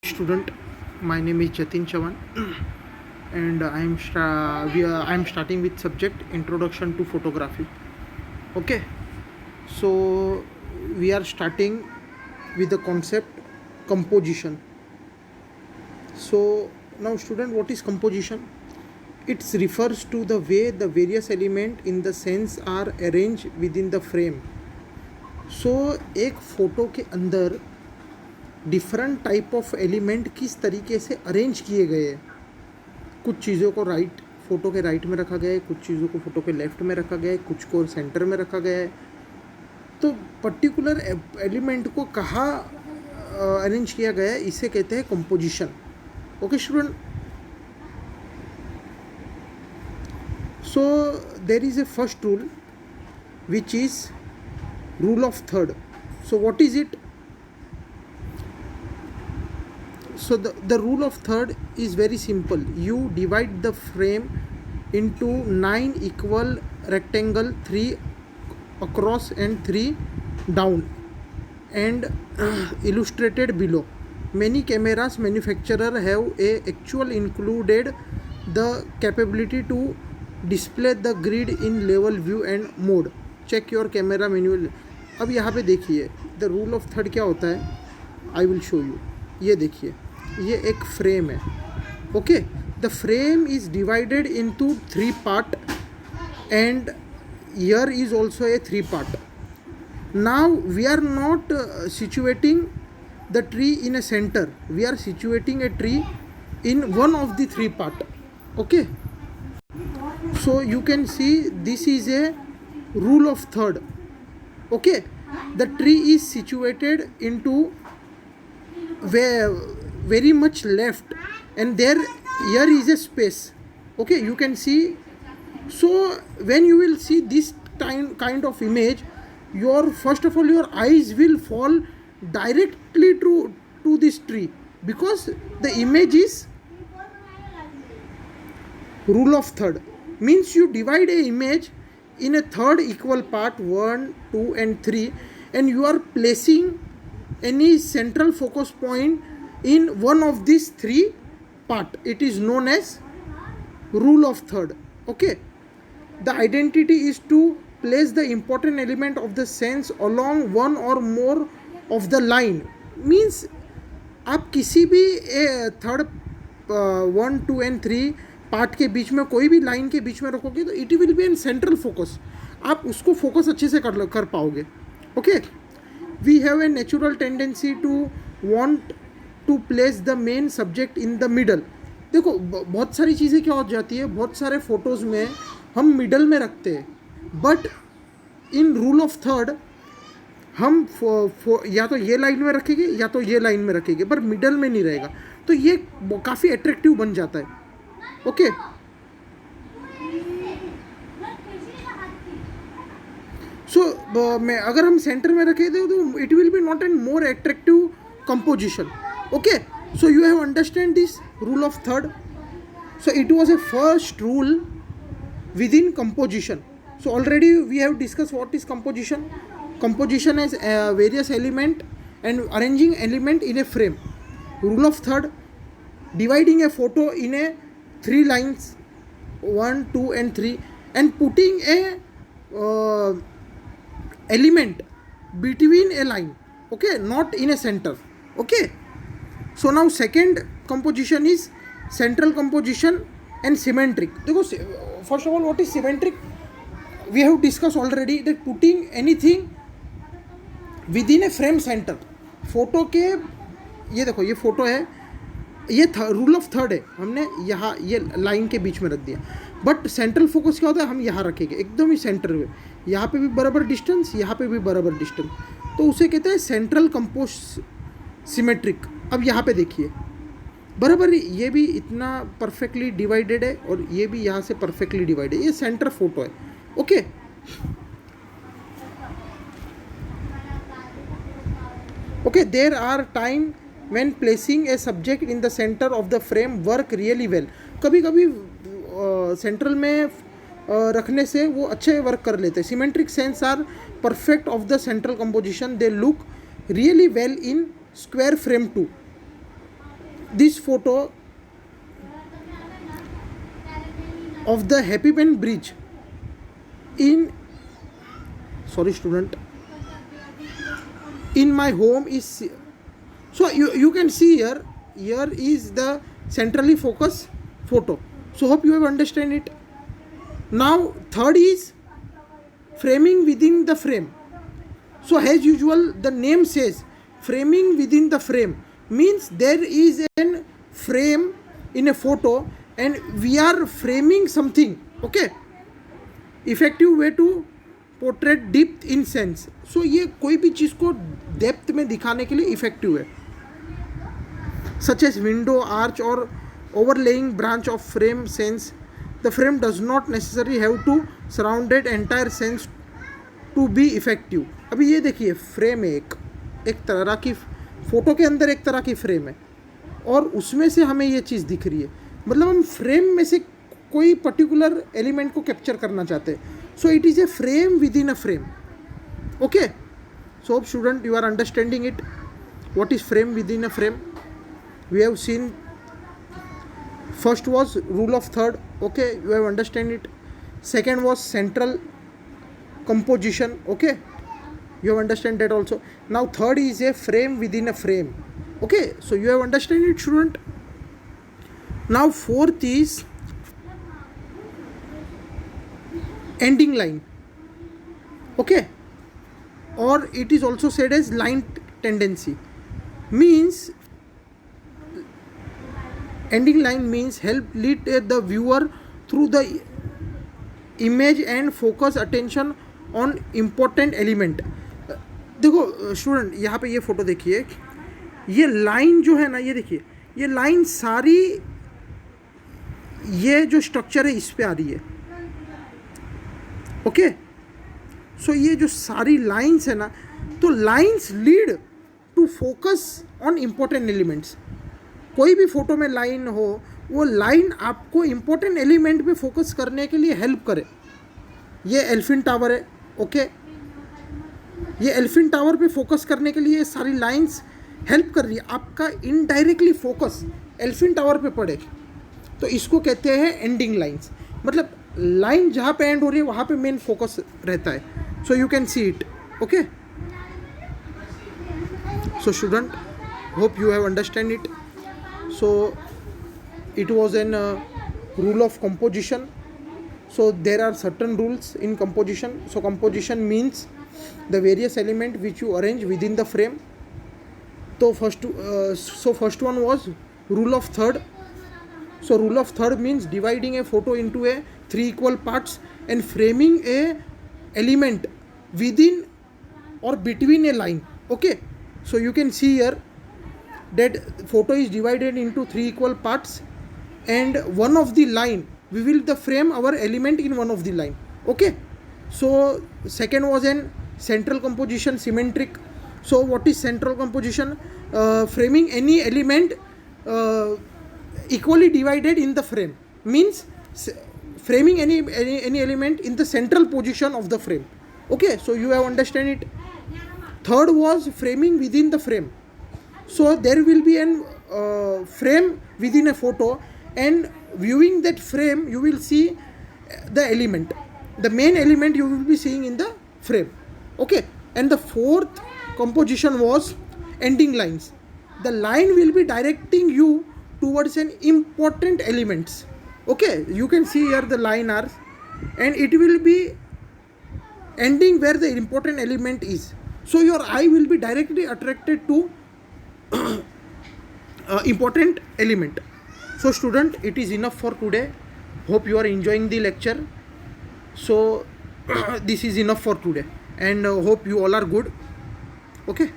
Student, my name is Jatin Chavan and I am starting with subject introduction to photography. Okay, so we are starting with the concept composition. So now student, what is composition? It refers to the way the various element in the sense are arranged within the frame. So एक photo के अंदर different type of element किस तरीके से arrange किए गए हैं. कुछ चीज़ों को फ़ोटो के राइट में रखा गया है, कुछ चीज़ों को फ़ोटो के लेफ़्ट में रखा गया है, कुछ को सेंटर में रखा गया है. तो पर्टिकुलर एलिमेंट को कहाँ अरेंज किया गया है, इसे कहते हैं composition. Okay student, so there is a first rule which is rule of third. So what is it? So the rule of third is very simple. You divide the frame into 9 equal rectangle, 3 across and 3 down, and illustrated below. Many cameras manufacturer have actually included the capability to display the grid in level view and mode. Check your camera manual. अब यहाँ पे देखिए the rule of third क्या होता है. I will show you. ये देखिए, ये एक फ्रेम है. Okay, the frame is divided into 3 part and here is also a 3 part. Now we are not situating the tree in a center. We are situating a tree in one of the 3 part. Okay, so you can see this is a rule of third. Okay, the tree is situated into where very much left and there here is a space. Okay, you can see. So when you will see this kind of image, your first of all your eyes will fall directly to this tree, because the image is rule of third. Means you divide a image in a third equal part, 1, 2 and 3, and you are placing any central focus point in one of these 3 part. It is known as rule of third. Okay, the identity is to place the important element of the sense along one or more of the line. Means आप किसी भी third 1, 2 and 3 part के बीच में कोई भी line के बीच में रखोगे तो it will be an central focus. आप उसको फोकस अच्छे से कर पाओगे. Okay, we have a natural tendency to want to place the main subject in the middle. देखो बहुत सारी चीज़ें क्या हो जाती है, बहुत सारे फोटोज़ में हम मिडल में रखते हैं, but in rule of third हम या तो ये लाइन में रखेंगे या तो ये लाइन में रखेंगे, पर मिडल में नहीं रहेगा. तो ये काफ़ी अट्रैक्टिव बन जाता है. ओके, सो मैं अगर हम सेंटर में रखे थे तो it will B not an more attractive composition. Okay, so you have understand this rule of third. So it was a first rule within composition. So already we have discussed what is composition. Composition is various element and arranging element in a frame. Rule of third, dividing a photo in a 3 lines, 1, 2 and 3, and putting a element between a line. Okay, not in a center. Okay, so now second composition is central composition and symmetric. देखो first of all what is symmetric? We have discussed already that putting anything within a frame center. Photo के ये देखो, ये photo है, ये rule of third है, हमने यहाँ ये लाइन के बीच में रख दिया. बट सेंट्रल फोकस क्या होता है, हम यहाँ रखेंगे एकदम ही सेंटर में, यहाँ पे भी बराबर डिस्टेंस, यहाँ पे भी बराबर डिस्टेंस, तो उसे कहते हैं सेंट्रल कंपोज सिमेट्रिक. अब यहाँ पे देखिए बराबर ये भी इतना परफेक्टली डिवाइडेड है और ये भी यहाँ से परफेक्टली डिवाइडेड है. ये सेंटर फोटो है. Okay, okay, there are time when placing a subject in the centre of the frame work really well. कभी कभी सेंट्रल में रखने से वो अच्छे वर्क कर लेते हैं. Symmetric sense are perfect of the central composition. They look really well in square frame too. this photo of the Happy Pen Bridge in, sorry student, in my home is, so you can see here is the centrally focused photo. So hope you have understand it. Now third is framing within the frame. So as usual, the name says framing within the frame, means there is a frame in a photo and we are framing something. Okay, effective way to portray depth in sense. So ये कोई भी चीज़ को depth में दिखाने के लिए effective है, such as window, arch or overlaying branch of frame sense. The frame does not necessarily have to surround it entire sense to be effective. अभी ये देखिए फ्रेम है, एक तरह की फ़ोटो के अंदर एक तरह की फ्रेम है और उसमें से हमें ये चीज़ दिख रही है, मतलब हम फ्रेम में से कोई पर्टिकुलर एलिमेंट को कैप्चर करना चाहते हैं. So it is a frame within a frame. Okay, so hope student you are understanding it. What is frame within a frame? We have seen first was rule of third. Okay, you have understand it. Second was central composition. Okay, you have understand that also. Now third is a frame within a frame. Okay, so you have understand it, student. Now fourth is ending line. Okay, or it is also said as line tendency. Means ending line means help lead the viewer through the image and focus attention on important element. देखो student, यहाँ पे ये photo देखिए, ये line जो है ना, ये देखिए ये लाइन सारी, ये जो स्ट्रक्चर है इस पे आ रही है. ओके, सो ये जो सारी लाइंस है ना, तो lines lead to focus on important elements. कोई भी फोटो में लाइन हो, वो लाइन आपको इम्पोर्टेंट एलिमेंट पे फोकस करने के लिए हेल्प करे. ये एलिफेंट टावर है. ओके, ये एलिफेंट टावर पे फोकस करने के लिए सारी लाइंस हेल्प कर रही है. आपका इनडायरेक्टली फोकस एलिफेंट टावर पे पड़े तो इसको कहते हैं एंडिंग लाइंस. मतलब लाइन जहाँ पे एंड हो रही है वहाँ पे मेन फोकस रहता है. So you can see it. Okay, so student, hope you have understand it. So it was an rule of composition. So there are certain rules in composition. So composition means the various element which you arrange within the frame. So first one was rule of third. So rule of third means dividing a photo into a 3 equal parts and framing a element within or between a line. Okay, so you can see here that photo is divided into 3 equal parts and one of the line we will the frame our element in one of the line. Okay, so second was an central composition, symmetric. So what is central composition? Framing any element equally divided in the frame, means framing any element in the central position of the frame. Okay, so you have understand it. Third was framing within the frame. So there will be an frame within a photo and viewing that frame you will see the element, the main element you will be seeing in the frame. Okay, and the fourth composition was ending lines. The line will be directing you towards an important elements. Okay, you can see here the line are, and it will be ending where the important element is. So your eye will be directly attracted to important element. So student, it is enough for today. Hope you are enjoying the lecture. So this is enough for today and hope you all are good. Okay.